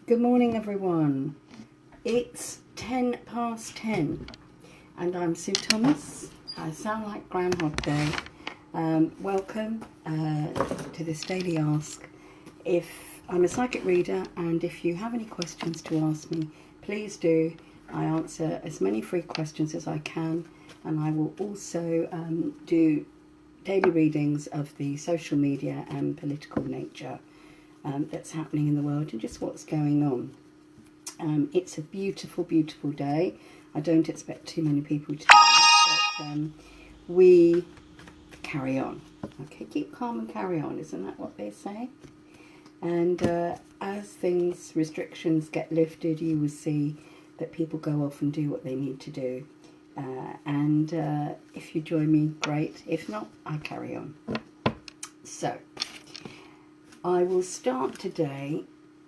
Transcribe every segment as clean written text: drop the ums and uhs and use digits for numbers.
Good morning, everyone. It's 10 past 10 and I'm Sue Thomas. I sound like Groundhog Day. Welcome to this daily ask. If I'm a psychic reader, and if you have any questions to ask me, please do. I answer as many free questions as I can, and I will also do daily readings of the social media and political nature that's happening in the world and just what's going on. It's a beautiful, beautiful day. I don't expect too many people to but we carry on. Okay, keep calm and carry on, isn't that what they say? And as restrictions get lifted, you will see that people go off and do what they need to do. And if you join me, great. If not, I carry on. So, I will start today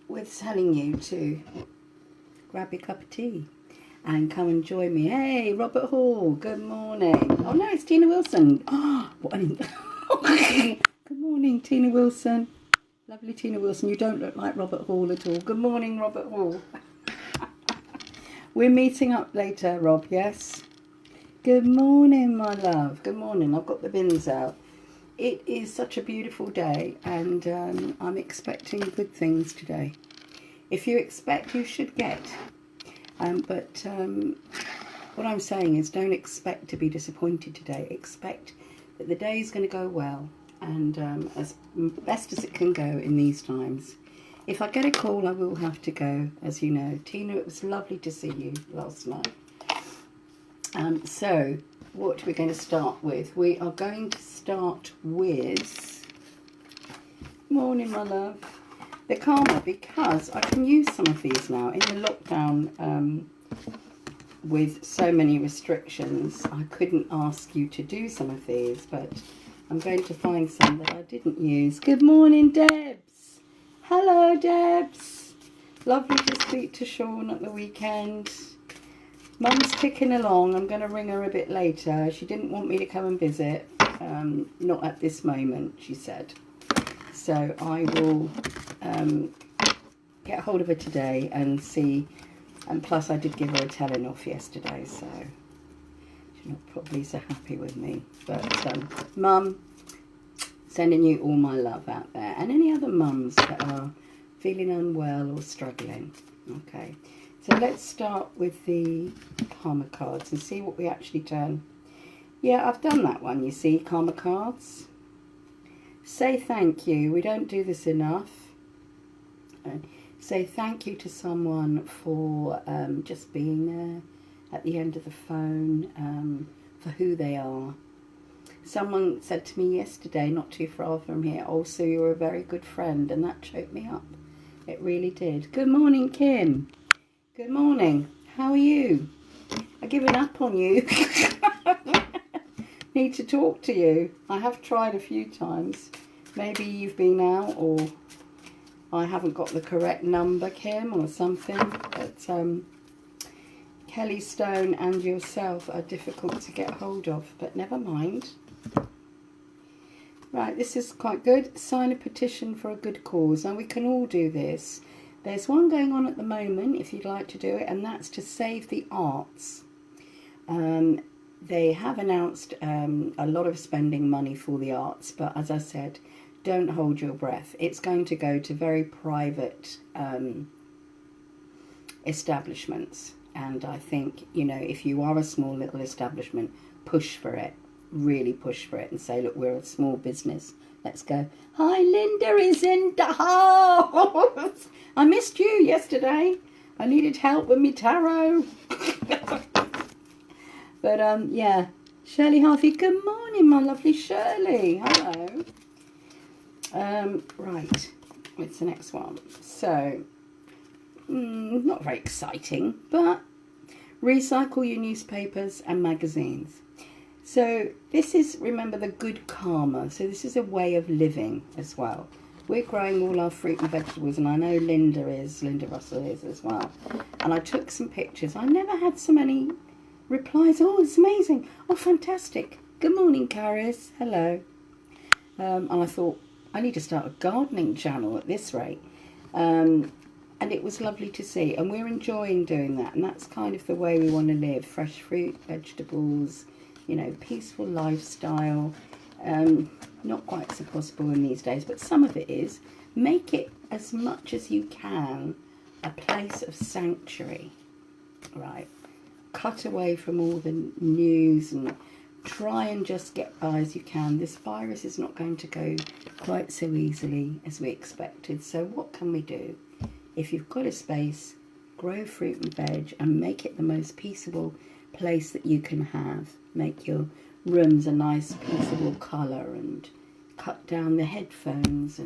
with telling you to grab your cup of tea and come and join me. Hey, Robert Hall, good morning. Oh no, it's Tina Wilson. Oh, what an... Good morning, Tina Wilson. Lovely Tina Wilson. You don't look like Robert Hall at all. Good morning, Robert Hall. We're meeting up later, Rob, yes? Good morning, my love. Good morning. I've got the bins out. It is such a beautiful day, and I'm expecting good things today. If you expect, you should get. But what I'm saying is, don't expect to be disappointed today. Expect that the day is going to go well, and as best as it can go in these times. If I get a call, I will have to go, as you know. Tina, it was lovely to see you last night. So, what we're going to start with? We are going to start with... Morning, my love. The Karma, because I can use some of these now. In the lockdown, with so many restrictions, I couldn't ask you to do some of these, but I'm going to find some that I didn't use. Good morning, Debs. Hello, Debs. Lovely to speak to Sean at the weekend. Mum's ticking along. I'm going to ring her a bit later. She didn't want me to come and visit. Not at this moment, she said. So I will get hold of her today and see. And plus I did give her a telling off yesterday, so she's not probably so happy with me. But Mum, sending you all my love out there. And any other mums that are feeling unwell or struggling. Okay. So let's start with the Karma cards and see what we actually turn. Yeah, I've done that one, you see, Karma cards. Say thank you. We don't do this enough. Say thank you to someone for just being there at the end of the phone, for who they are. Someone said to me yesterday, not too far from here, also you're a very good friend, and that choked me up. It really did. Good morning, Kim. Good morning. How are you? I've given up on you. Need to talk to you. I have tried a few times. Maybe you've been out, or I haven't got the correct number, Kim, or something. But Kelly Stone and yourself are difficult to get hold of, but never mind. Right, this is quite good. Sign a petition for a good cause. Now, we can all do this. There's one going on at the moment, if you'd like to do it, and that's to save the arts. They have announced a lot of spending money for the arts, but as I said, don't hold your breath. It's going to go to very private establishments. And I think, you know, if you are a small little establishment, push for it. Really push for it and say, look, we're a small business. Let's go. Hi, Linda is in the house. I missed you yesterday. I needed help with me tarot. But, yeah. Shirley Harvey, good morning, my lovely Shirley. Hello. Right. What's the next one? So, not very exciting, but recycle your newspapers and magazines. So this is, remember, the good karma. So this is a way of living as well. We're growing all our fruit and vegetables, and I know Linda Russell is as well. And I took some pictures. I never had so many replies. Oh, it's amazing. Oh, fantastic. Good morning, Caris. Hello. And I thought, I need to start a gardening channel at this rate. and it was lovely to see, and we're enjoying doing that, and that's kind of the way we want to live. Fresh fruit, vegetables, you know, peaceful lifestyle. Not quite so possible in these days, but some of it is. Make it as much as you can a place of sanctuary, right? Cut away from all the news and try and just get by as you can. This virus is not going to go quite so easily as we expected. So what can we do? If you've got a space, grow fruit and veg and make it the most peaceable place that you can have. Make your rooms a nice peaceable colour and cut down the headphones,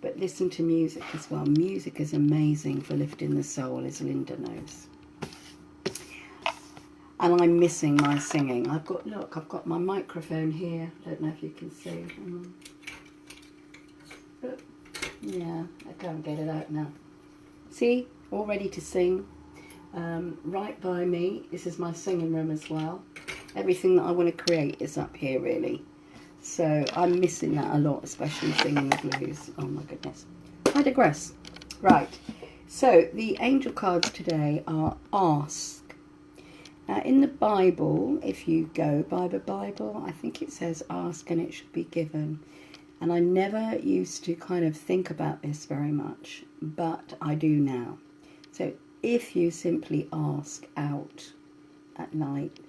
but listen to music as well. Music is amazing for lifting the soul, as Linda knows. And I'm missing my singing. I've got my microphone here. I don't know if you can see. Yeah, I can't get it out now. See, all ready to sing. Right by me, this is my singing room as well. Everything that I want to create is up here, really. So I'm missing that a lot, especially singing the blues. Oh my goodness. I digress. Right, so the angel cards today are ask. In the Bible, if you go by the Bible, I think it says ask and it should be given. And I never used to kind of think about this very much, but I do now. So if you simply ask out at night,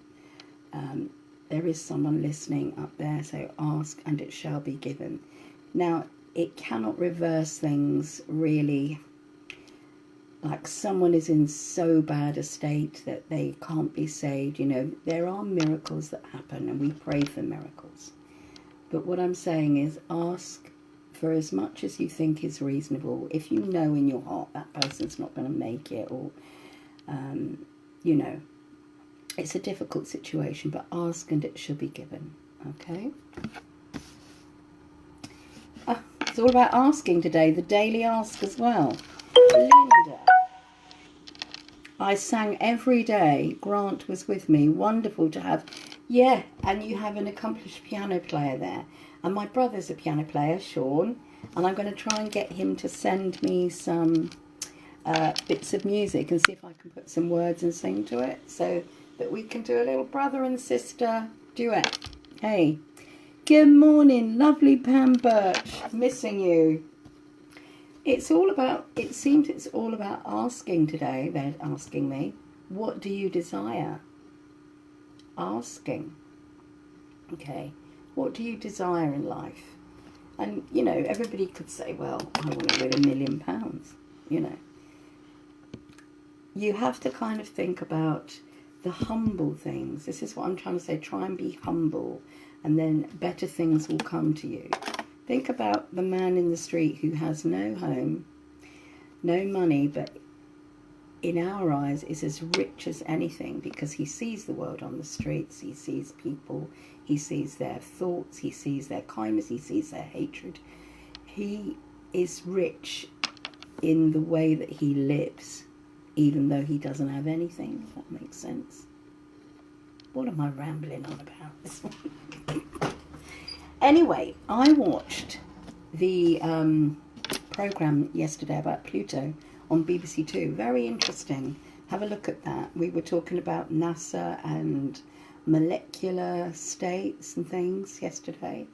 there is someone listening up there, so ask and it shall be given. Now, it cannot reverse things really, like someone is in so bad a state that they can't be saved. You know, there are miracles that happen and we pray for miracles. But what I'm saying is ask for as much as you think is reasonable. If you know in your heart that person's not going to make it, or, you know, it's a difficult situation, but ask and it shall be given. Okay? It's all about asking today, the daily ask as well. Linda. I sang every day. Grant was with me. Wonderful to have. Yeah, and you have an accomplished piano player there. And my brother's a piano player, Sean. And I'm going to try and get him to send me some bits of music and see if I can put some words and sing to it, so that we can do a little brother and sister duet. Hey, good morning, lovely Pam Birch. Missing you. It's all about, it seems it's all about asking today. They're asking me, what do you desire? Asking. Okay, what do you desire in life? And, you know, everybody could say, well, I want to win £1 million, you know. You have to kind of think about the humble things. This is what I'm trying to say. Try and be humble, and then better things will come to you. Think about the man in the street who has no home, no money, but in our eyes is as rich as anything, because he sees the world on the streets, he sees people, he sees their thoughts, he sees their kindness, he sees their hatred. He is rich in the way that he lives, even though he doesn't have anything, if that makes sense. What am I rambling on about this one? Anyway, I watched the programme yesterday about Pluto on BBC Two. Very interesting. Have a look at that. We were talking about NASA and molecular states and things yesterday.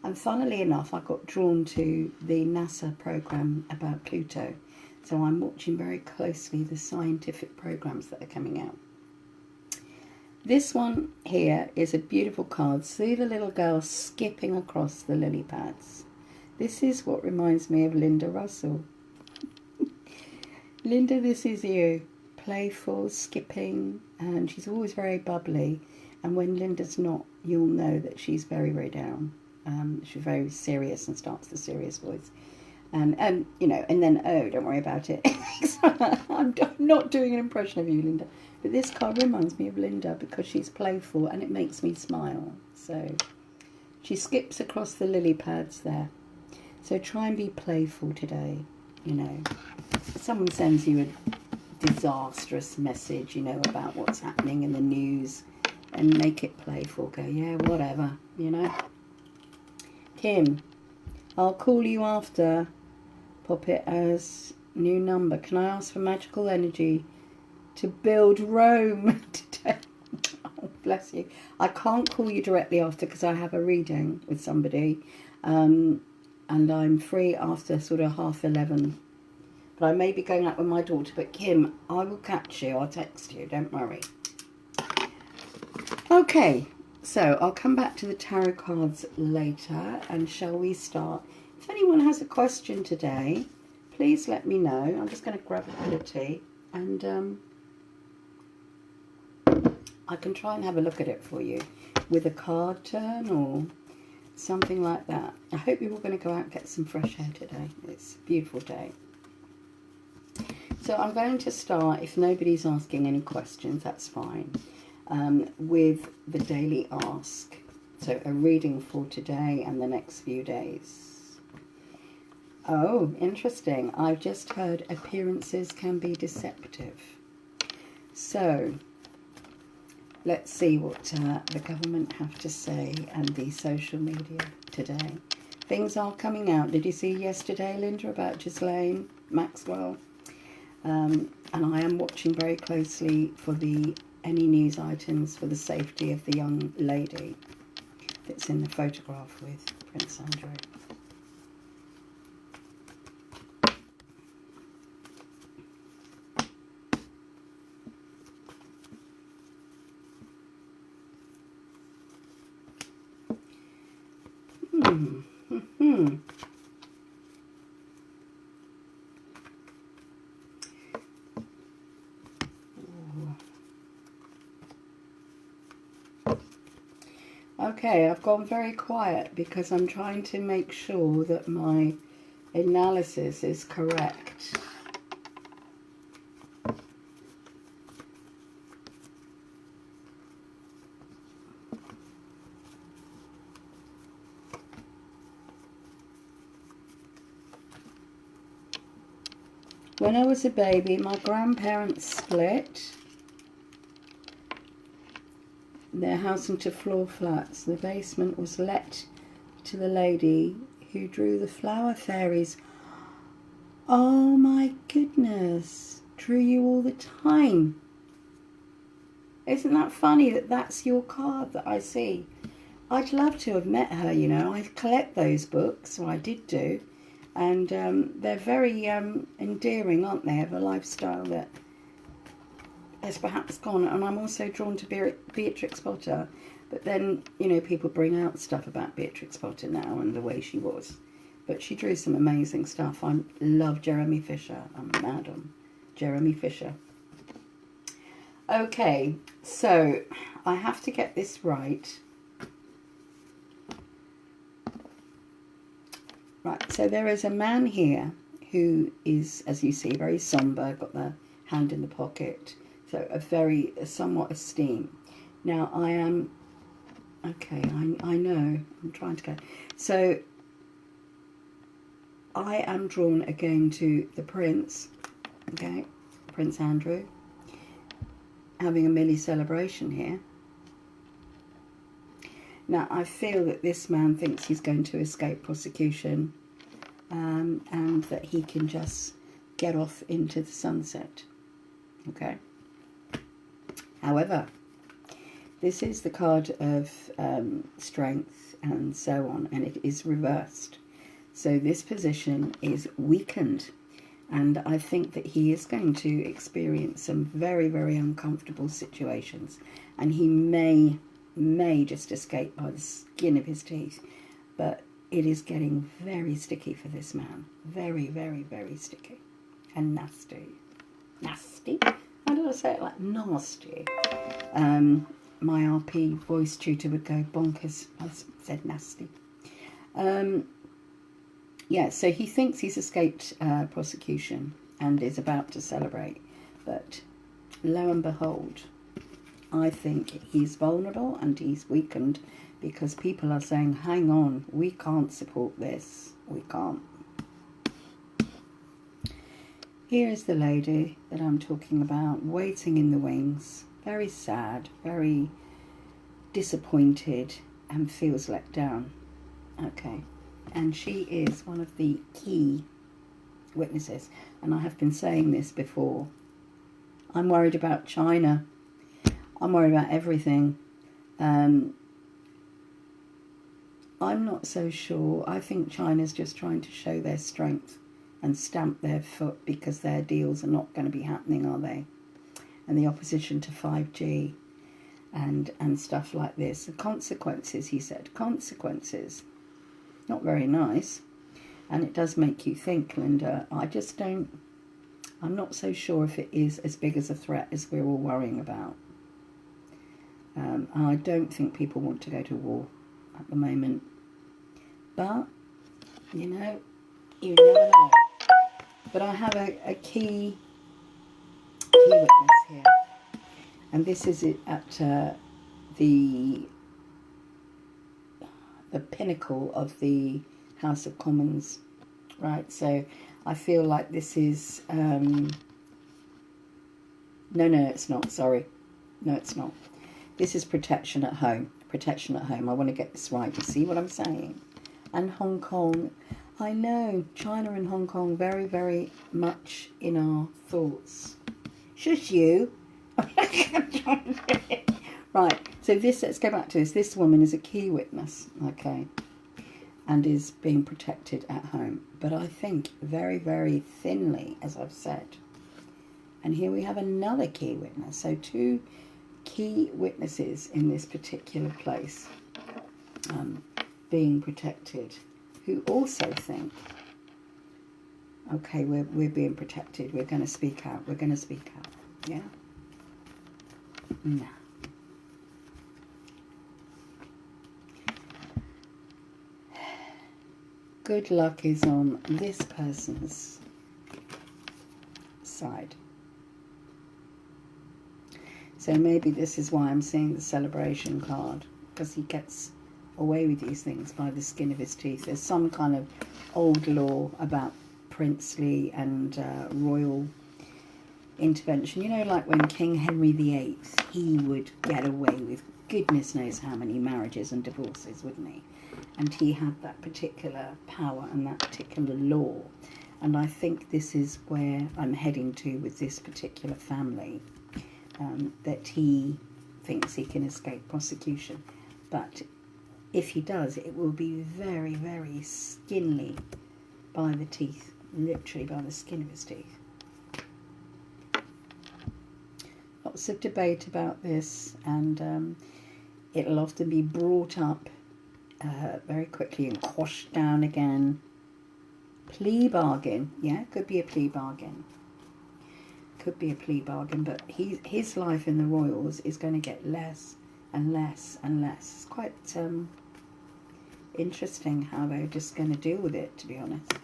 And funnily enough, I got drawn to the NASA programme about Pluto. So I'm watching very closely the scientific programmes that are coming out. This one here is a beautiful card. See the little girl skipping across the lily pads. This is what reminds me of Linda Russell. Linda, this is you. Playful, skipping, and she's always very bubbly. And when Linda's not, you'll know that she's very, very down. She's very serious and starts the serious voice. And you know, and then, oh, don't worry about it. I'm not doing an impression of you, Linda. But this card reminds me of Linda because she's playful and it makes me smile. So she skips across the lily pads there. So try and be playful today, you know. Someone sends you a disastrous message, you know, about what's happening in the news, and make it playful. Go, yeah, whatever, you know. Kim, I'll call you after. Pop it as New number. Can I ask for magical energy to build Rome today? Oh, bless you. I can't call you directly after because I have a reading with somebody. And I'm free after sort of 11:30. But I may be going out with my daughter. But Kim, I will catch you. I'll text you. Don't worry. Okay. So I'll come back to the tarot cards later. And shall we start? If anyone has a question today, please let me know. I'm just going to grab a bit of tea. And I can try and have a look at it for you with a card turn or something like that. I hope you're all going to go out and get some fresh air today. It's a beautiful day. So I'm going to start, if nobody's asking any questions, that's fine, with the daily ask. So a reading for today and the next few days. Oh, interesting. I've just heard appearances can be deceptive. So let's see what the government have to say and the social media today. Things are coming out. Did you see yesterday, Linda, about Ghislaine Maxwell? And I am watching very closely for any news items for the safety of the young lady that's in the photograph with Prince Andrew. Okay, I've gone very quiet because I'm trying to make sure that my analysis is correct. When I was a baby, my grandparents split their house into floor flats. The basement was let to the lady who drew the flower fairies. Oh my goodness, drew you all the time. Isn't that funny that that's your card that I see? I'd love to have met her, you know. I collect those books, or I did do. And they're very endearing, aren't they, of a lifestyle that has perhaps gone. And I'm also drawn to Beatrix Potter. But then, you know, people bring out stuff about Beatrix Potter now and the way she was. But she drew some amazing stuff. I love Jeremy Fisher. I'm mad on Jeremy Fisher. Okay, so I have to get this right. Right, so there is a man here who is, as you see, very somber, got the hand in the pocket. So a somewhat esteem. Now I am, okay, I know, I'm trying to go. So I am drawn again to the Prince, okay, Prince Andrew, having a mini celebration here. Now, I feel that this man thinks he's going to escape prosecution and that he can just get off into the sunset, okay? However, this is the card of strength and so on, and it is reversed. So this position is weakened, and I think that he is going to experience some very, very uncomfortable situations, and he may just escape by the skin of his teeth, but it is getting very sticky for this man. Very, very, very sticky and nasty. Nasty? How did I say it? Like nasty. My RP voice tutor would go bonkers. I said nasty. Yeah, so he thinks he's escaped prosecution and is about to celebrate, but lo and behold, I think he's vulnerable and he's weakened because people are saying, hang on, we can't support this. We can't. Here is the lady that I'm talking about, waiting in the wings. Very sad, very disappointed and feels let down. Okay. And she is one of the key witnesses. And I have been saying this before. I'm worried about China. I'm worried about everything. I'm not so sure. I think China's just trying to show their strength and stamp their foot, because their deals are not going to be happening, are they? And the opposition to 5G and stuff like this. The consequences, he said. Consequences. Not very nice. And it does make you think, Linda. I'm not so sure if it is as big as a threat as we're all worrying about. I don't think people want to go to war at the moment. But, you never know. But I have a key witness here. And this is it at the pinnacle of the House of Commons, right? So I feel like this is... No, it's not. Sorry. No, it's not. This is protection at home. Protection at home. I want to get this right. You see what I'm saying? And Hong Kong. I know. China and Hong Kong very, very much in our thoughts. Shush you. Right. So let's go back to this. This woman is a key witness. Okay. And is being protected at home. But I think very, very thinly, as I've said. And here we have another key witness. So 2 key witnesses in this particular place being protected, who also think, okay, we're being protected. We're going to speak out. We're going to speak out. Yeah? No. Good luck is on this person's side. So maybe this is why I'm seeing the celebration card, because he gets away with these things by the skin of his teeth. There's some kind of old law about princely and royal intervention. You know, like when King Henry VIII, he would get away with goodness knows how many marriages and divorces, wouldn't he? And he had that particular power and that particular law. And I think this is where I'm heading to with this particular family. That he thinks he can escape prosecution. But if he does, it will be very, very skinly by the teeth, literally by the skin of his teeth. Lots of debate about this, and it'll often be brought up very quickly and quashed down again. Plea bargain, yeah, could be a plea bargain. Could be a plea bargain, but his life in the Royals is going to get less and less and less. It's quite interesting how they're just going to deal with it, to be honest.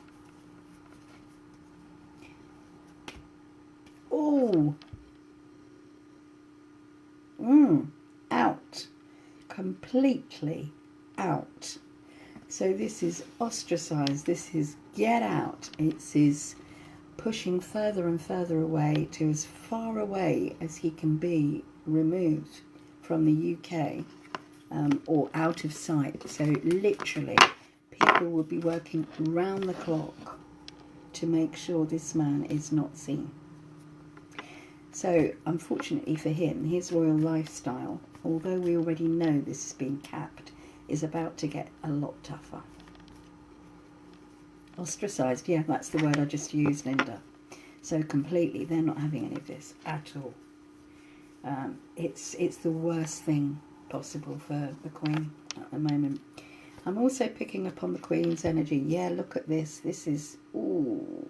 Oh, out, completely out. So this is ostracized. This is get out. It is pushing further and further away to as far away as he can be removed from the UK or out of sight. So literally people will be working round the clock to make sure this man is not seen. So unfortunately for him, his royal lifestyle, although we already know this has been capped, is about to get a lot tougher. Ostracised, yeah, that's the word I just used, Linda. So completely, they're not having any of this at all. It's the worst thing possible for the Queen at the moment. I'm also picking up on the Queen's energy. Yeah, look at this. This is, ooh,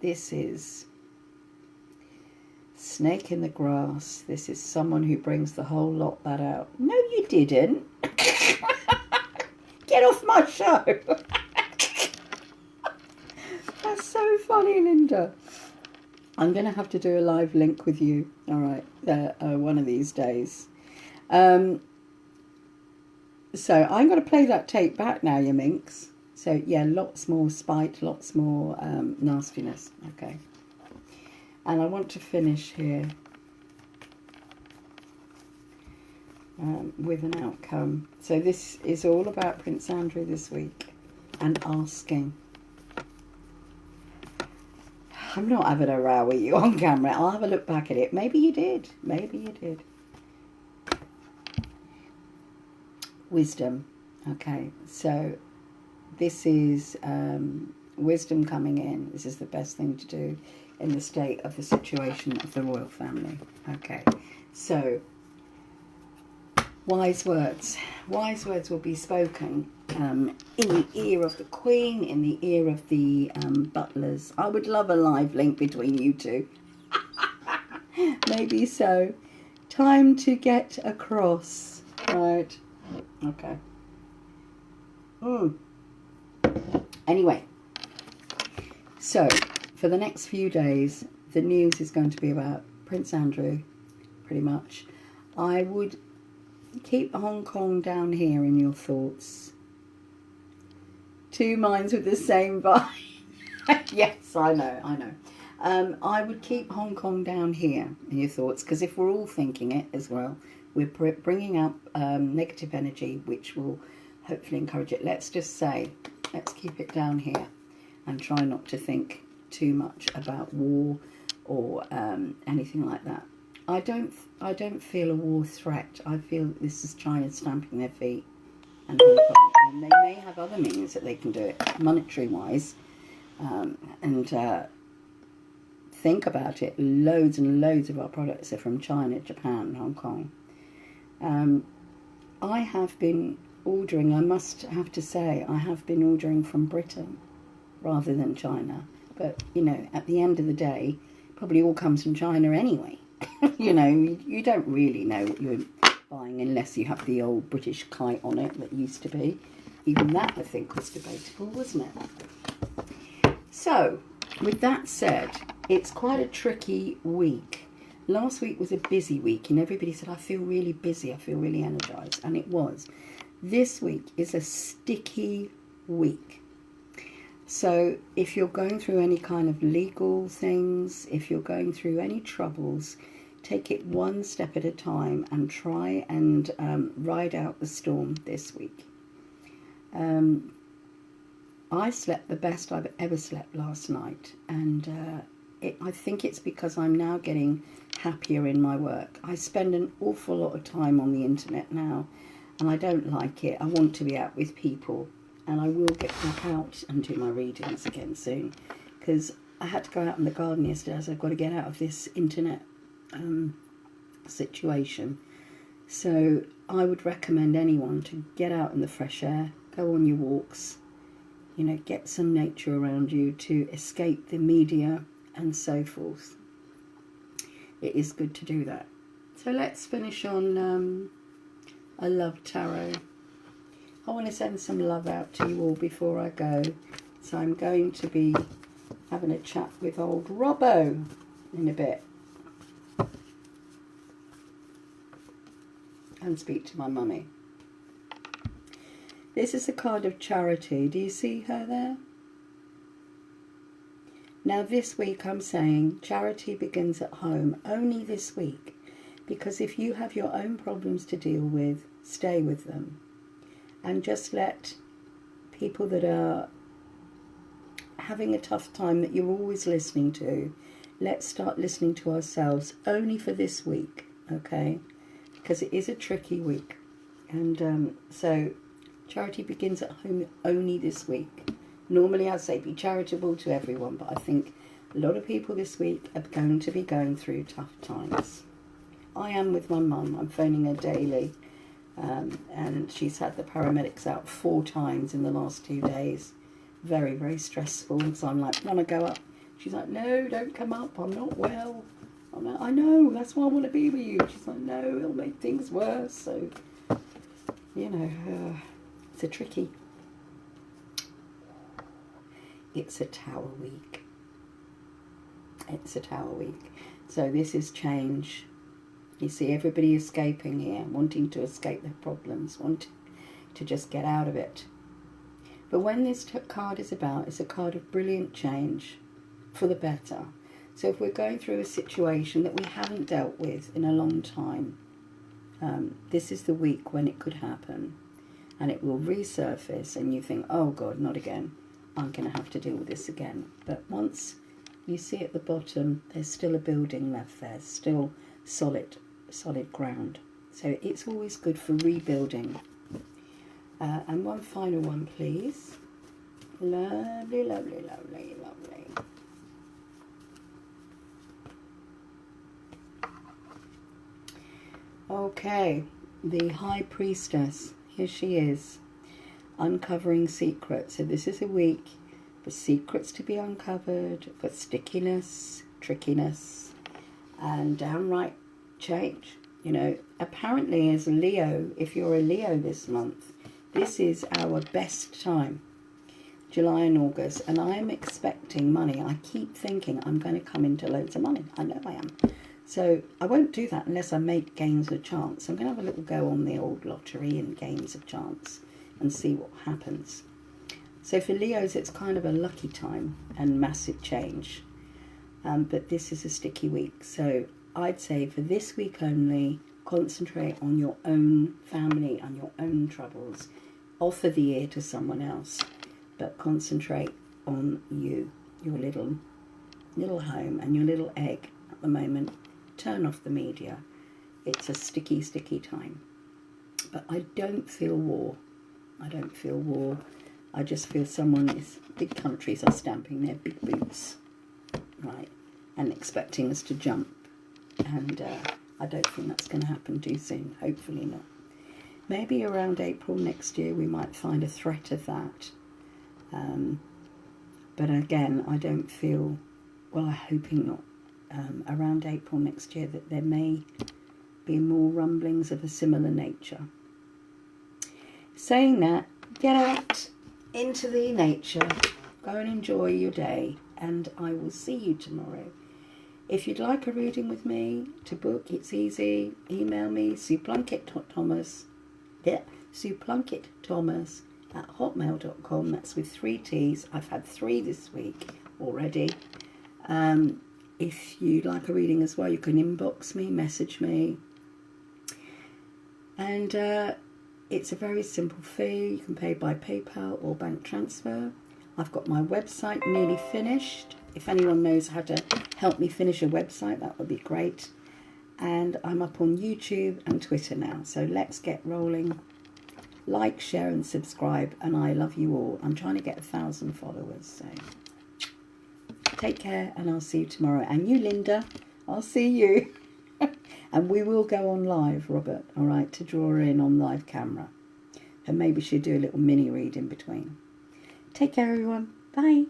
this is snake in the grass. This is someone who brings the whole lot that out. No, you didn't. Get off my show. That's so funny, Linda. I'm going to have to do a live link with you, all right, one of these days. So I'm going to play that tape back now, you minx. So, yeah, lots more spite, lots more nastiness, okay. And I want to finish here with an outcome. So this is all about Prince Andrew this week and asking. I'm not having a row with you on camera. I'll have a look back at it. Maybe you did. Maybe you did. Wisdom. Okay, so this is wisdom coming in. This is the best thing to do in the state of the situation of the royal family. Okay, so wise words. Wise words will be spoken in the ear of the Queen, in the ear of the butlers. I would love a live link between you two. Maybe so. Time to get across. Right. Okay. Anyway, so for the next few days, the news is going to be about Prince Andrew, pretty much. I would keep Hong Kong down here in your thoughts. Two minds with the same vibe. Yes, I know. I would keep Hong Kong down here in your thoughts, because if we're all thinking it as well, we're bringing up negative energy, which will hopefully encourage it. Let's just say, let's keep it down here and try not to think too much about war or anything like that. I don't feel a war threat. I feel this is China stamping their feet and Hong Kong, and they may have other means that they can do it monetary wise, and think about it. Loads and loads of our products are from China, Japan, Hong Kong. I have been ordering, I must have to say, I have been ordering from Britain rather than China. But, you know, at the end of the day, probably all comes from China anyway. You know, you don't really know what you're buying unless you have the old British kite on it that used to be. Even that, I think, was debatable, wasn't it? So, with that said, it's quite a tricky week. Last week was a busy week, and everybody said, I feel really busy, I feel really energized, and it was. This week is a sticky week. So if you're going through any kind of legal things, if you're going through any troubles, take it one step at a time and try and ride out the storm this week. I slept the best I've ever slept last night, and I think it's because I'm now getting happier in my work. I spend an awful lot of time on the internet now, and I don't like it. I want to be out with people, and I will get back out and do my readings again soon, because I had to go out in the garden yesterday, so I've got to get out of this internet situation. So I would recommend anyone to get out in the fresh air, go on your walks, you know, get some nature around you to escape the media and so forth. It is good to do that. So let's finish on a love tarot. I want to send some love out to you all before I go. So I'm going to be having a chat with old Robbo in a bit. And speak to my mummy. This is a card of Charity. Do you see her there? Now this week I'm saying charity begins at home, only this week. Because if you have your own problems to deal with, stay with them. And just let people that are having a tough time that you're always listening to, let's start listening to ourselves only for this week, okay? Because it is a tricky week. And so charity begins at home only this week. Normally I'd say be charitable to everyone, but I think a lot of people this week are going to be going through tough times. I am with my mum. I'm phoning her daily. And she's had the paramedics out 4 times in the last 2 days. Very, very stressful. So I'm like, want to go up? She's like, no, don't come up. I'm not well. I'm like, I know, that's why I want to be with you. She's like, no, it'll make things worse. So, you know, it's a tricky. It's a tower week. It's a tower week. So this is change. You see everybody escaping here, wanting to escape their problems, wanting to just get out of it. But when this card is about, it's a card of brilliant change for the better. So if we're going through a situation that we haven't dealt with in a long time, this is the week when it could happen. And it will resurface and you think, oh God, not again. I'm going to have to deal with this again. But once you see at the bottom, there's still a building left there, still solid ground. So it's always good for rebuilding. And one final one, please. Lovely, lovely, lovely, lovely. Okay, the High Priestess. Here she is, uncovering secrets. So this is a week for secrets to be uncovered, for stickiness, trickiness, and downright change. You know, apparently as a Leo, if you're a Leo this month, this is our best time, July and August, and I am expecting money. I keep thinking I'm going to come into loads of money. I know I am. So I won't do that unless I make games of chance. I'm going to have a little go on the old lottery and games of chance and see what happens. So for Leos, it's kind of a lucky time and massive change. But this is a sticky week. So I'd say for this week only, concentrate on your own family and your own troubles. Offer the ear to someone else, but concentrate on you, your little home and your little egg at the moment. Turn off the media. It's a sticky, sticky time. But I don't feel war. I don't feel war. I just feel big countries are stamping their big boots, right, and expecting us to jump. And I don't think that's going to happen too soon. Hopefully not. Maybe around April next year we might find a threat of that. But again, I don't feel, well, I'm hoping not. Around April next year that there may be more rumblings of a similar nature. Saying that, get out into the nature, go and enjoy your day, and I will see you tomorrow. If you'd like a reading with me, to book, it's easy. Email me, sueplunketthomas@hotmail.com. That's with 3 T's. I've had 3 this week already. If you'd like a reading as well, you can inbox me, message me. And it's a very simple fee. You can pay by PayPal or bank transfer. I've got my website nearly finished. If anyone knows how to help me finish a website, that would be great. And I'm up on YouTube and Twitter now. So let's get rolling. Like, share and subscribe. And I love you all. I'm trying to get 1,000 followers. So take care, and I'll see you tomorrow. And you, Linda, I'll see you. And we will go on live, Robert, all right, to draw her in on live camera. And maybe she'll do a little mini read in between. Take care, everyone. Bye.